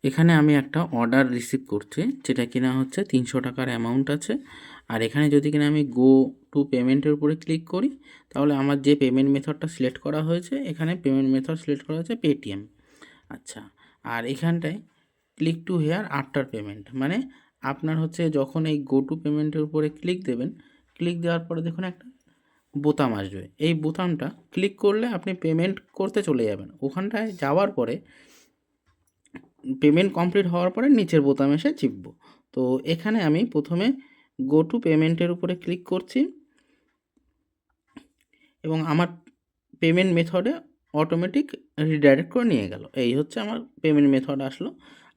এখানে আমি একটা অর্ডার রিসিভ করছি, যেটা কিনা হচ্ছে 300 টাকার অ্যামাউন্ট আছে। আর এখানে যদি কিনা আমি গো টু পেমেন্টের উপরে ক্লিক করি, তাহলে আমার যে পেমেন্ট মেথডটা সিলেক্ট করা হয়েছে, এখানে পেমেন্ট মেথড সিলেক্ট করা হয়েছে পেটিএম। আচ্ছা, আর এখানটায় click to hair after payment, মানে আপনার হচ্ছে যখন এই গো টু পেমেন্টের উপরে ক্লিক দেবেন, ক্লিক দেওয়ার পরে দেখুন একটা বোতাম আসবে। এই বোতামটা ক্লিক করলে আপনি পেমেন্ট করতে চলে যাবেন। ওখানটায় যাওয়ার পরে পেমেন্ট কমপ্লিট হওয়ার পরে নিচের বোতামে এসে চিপব। তো এখানে আমি প্রথমে গো টু পেমেন্টের উপরে ক্লিক করছি এবং আমার পেমেন্ট মেথডে অটোমেটিক রিডাইরেক্ট করে নিয়ে গেল। এই হচ্ছে আমার পেমেন্ট মেথড আসলো।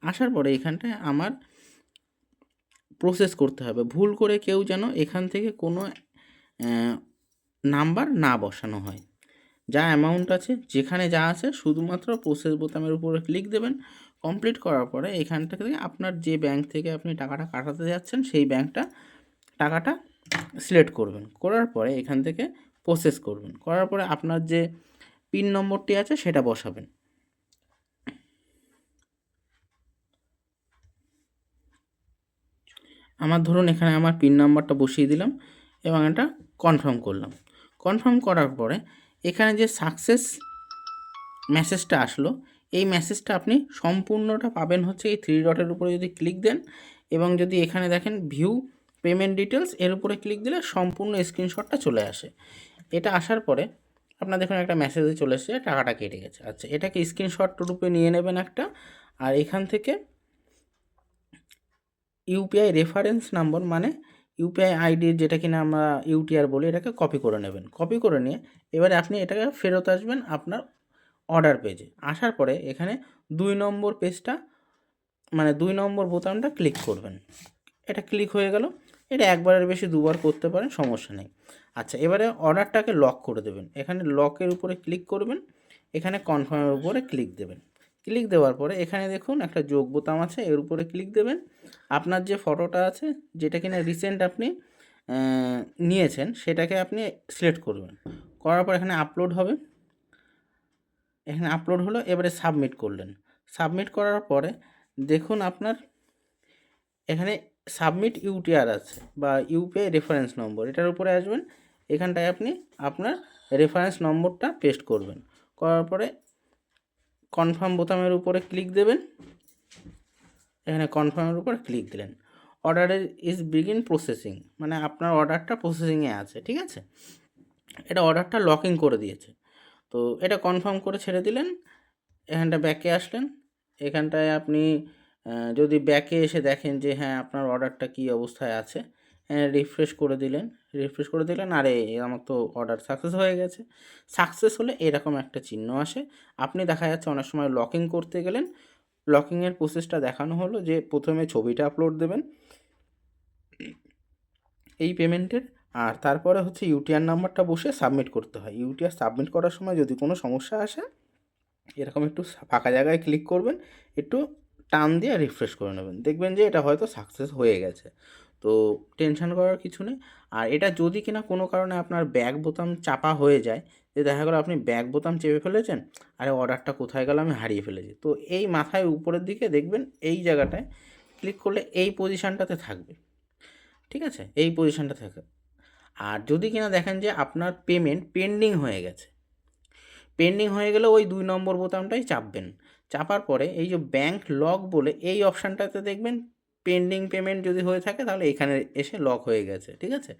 আসার পরে এখানটায় আমার প্রসেস করতে হবে। ভুল করে কেউ যেন এখান থেকে কোনো নাম্বার না বসানো হয়। যা অ্যামাউন্ট আছে, যেখানে যা আছে, শুধুমাত্র প্রসেস বোতামের উপরে ক্লিক দেবেন। কমপ্লিট করার পরে এখান থেকে আপনার যে ব্যাংক থেকে আপনি টাকাটা কাটাতে যাচ্ছেন সেই ব্যাংকটা টাকাটা সিলেক্ট করবেন। করার পরে এখান থেকে প্রসেস করবেন। করার পরে আপনার যে পিন নম্বরটি আছে সেটা বসাবেন। আমার ধরুন এখানে আমার পিন নাম্বারটা বসিয়ে দিলাম এবং এটা কনফার্ম করলাম। কনফার্ম করার পরে এখানে যে সাকসেস মেসেজটা আসলো, এই মেসেজটা আপনি সম্পূর্ণটা পাবেন হচ্ছে এই থ্রি ডটের উপরে যদি ক্লিক দেন এবং যদি এখানে দেখেন ভিউ পেমেন্ট ডিটেলস, এর উপরে ক্লিক দিলে সম্পূর্ণ স্ক্রিনশটটা চলে আসে। এটা আসার পরে আপনার দেখুন একটা মেসেজে চলে এসেছে টাকাটা কেটে গেছে। আচ্ছা, এটাকে স্ক্রিনশট রূপে নিয়ে নেবেন একটা, আর এখান থেকে ইউপিআই রেফারেন্স নাম্বার, মানে ইউপিআই আইডি যেটা কিনা আমরা ইউটিআর বলি, এটাকে কপি করে নেবেন। কপি করে নিয়ে এবারে আপনি এটাকে ফেরত আসবেন আপনার অর্ডার পেজে। আসার পরে এখানে 2 নম্বর পেজটা, মানে 2 নম্বর বোতামটা ক্লিক করবেন। এটা ক্লিক হয়ে গেল। এটা একবারের বেশি দুবার করতে পারেন, সমস্যা নেই। আচ্ছা, এবারে অর্ডারটাকে লক করে দেবেন। এখানে লকের উপরে ক্লিক করবেন, এখানে কনফার্মের উপরে ক্লিক দেবেন। ক্লিক দেওয়ার পরে এখানে দেখুন একটা যোগ বোতাম আছে, এর উপরে ক্লিক দেবেন। আপনার যে ফটোটা আছে, যেটা কিনা রিসেন্ট আপনি নিয়েছেন, সেটাকে আপনি সিলেক্ট করবেন। করার পর এখানে আপলোড হবে। এখানে আপলোড হলো, এবারে সাবমিট করলেন। সাবমিট করার পরে দেখুন আপনার এখানে সাবমিট ইউটিআর আছে বা ইউপিআই রেফারেন্স নম্বর, এটার উপরে আসবেন। এখানটায় আপনি আপনার রেফারেন্স নম্বরটা পেস্ট করবেন। করার পরে কনফার্ম বোতামের উপরে ক্লিক দেবেন। এখানে কনফার্মের উপর ক্লিক দিলেন। অর্ডারের ইজ বিগিন প্রসেসিং, মানে আপনার অর্ডারটা প্রসেসিংয়ে আছে। ঠিক আছে, এটা অর্ডারটা লকিং করে দিয়েছে। তো এটা কনফার্ম করে ছেড়ে দিলেন। এখানটা ব্যাকে আসলেন। এখানটায় আপনি যদি ব্যাকে এসে দেখেন যে হ্যাঁ আপনার অর্ডারটা কী অবস্থায় আছে, রিফ্রেশ করে দিলেন। রিফ্রেশ করে দিলেন, আরে আমার তো অর্ডার সাকসেস হয়ে গেছে। সাকসেস হলে এরকম একটা চিহ্ন আসে। আপনি দেখা যাচ্ছে অনেক সময় লকিং করতে গেলেন, লকিংয়ের প্রসেসটা দেখানো হলো যে প্রথমে ছবিটা আপলোড দেবেন এই পেমেন্টের, আর তারপরে হচ্ছে ইউটিআর নাম্বারটা বসে সাবমিট করতে হয়। ইউটিআর সাবমিট করার সময় যদি কোনো সমস্যা আসে, এরকম একটু ফাঁকা জায়গায় ক্লিক করবেন, একটু টান দিয়ে রিফ্রেশ করে নেবেন, দেখবেন যে এটা হয়তো সাকসেস হয়ে গেছে। তো টেনশন করার কিছু নেই। আর এটা যদি কিনা কোনো কারণে আপনার ব্যাক বোতাম চাপা হয়ে যায়, যে দেখা গেলো আপনি ব্যাক বোতাম চেপে ফেলেছেন, আরে অর্ডারটা কোথায় গেল আমি হারিয়ে ফেলেছি, তো এই মাথায় উপরের দিকে দেখবেন এই জায়গাটায় ক্লিক করলে এই পজিশানটাতে থাকবে। ঠিক আছে, এই পজিশানটা থাকে। আর যদি কিনা দেখেন যে আপনার পেমেন্ট পেন্ডিং হয়ে গেছে, পেন্ডিং হয়ে গেলে ওই 2 নম্বর বোতামটাই চাপবেন। চাপার পরে এই যে ব্যাঙ্ক লক বলে এই অপশানটাতে দেখবেন পেন্ডিং পেমেন্ট যদি হয়ে থাকে তাহলে এখানে এসে লক হয়ে গেছে। ঠিক আছে,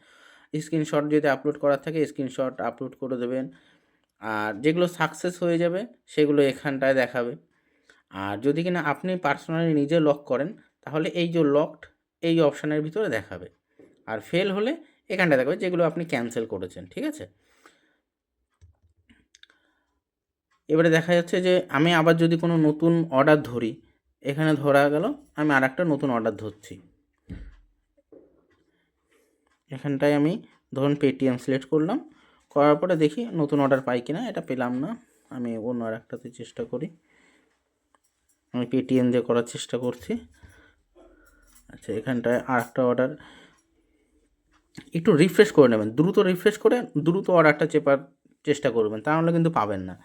স্ক্রিনশট যদি আপলোড করার থাকে স্ক্রিনশট আপলোড করে দেবেন। আর যেগুলো সাকসেস হয়ে যাবে সেগুলো এখানটায় দেখাবে। আর যদি কিনা আপনি পার্সোনালি নিজে লক করেন তাহলে এই যে লকড এই অপশানের ভিতরে দেখাবে। আর ফেল হলে এখানটা দেখাবে যেগুলো আপনি ক্যান্সেল করেছেন। ঠিক আছে, এবারে দেখা যাচ্ছে যে আমি আবার যদি কোনো নতুন অর্ডার ধরি, এখানে ধরা গেল আমি আর একটা নতুন অর্ডার ধরছি। এখানটায় আমি ধরুন পেটিএম সিলেক্ট করলাম। করার পরে দেখি নতুন অর্ডার পাই কিনা, এটা পেলাম না, আমি অন্য আর একটাতে চেষ্টা করি। আমি পেটিএম দিয়ে করার চেষ্টা করছি। আচ্ছা, এখানটায় আর একটা অর্ডার, একটু রিফ্রেশ করে নেবেন, দ্রুত রিফ্রেশ করে দ্রুত অর্ডারটা চেপার চেষ্টা করবেন, তাহলে কিন্তু পাবেন না।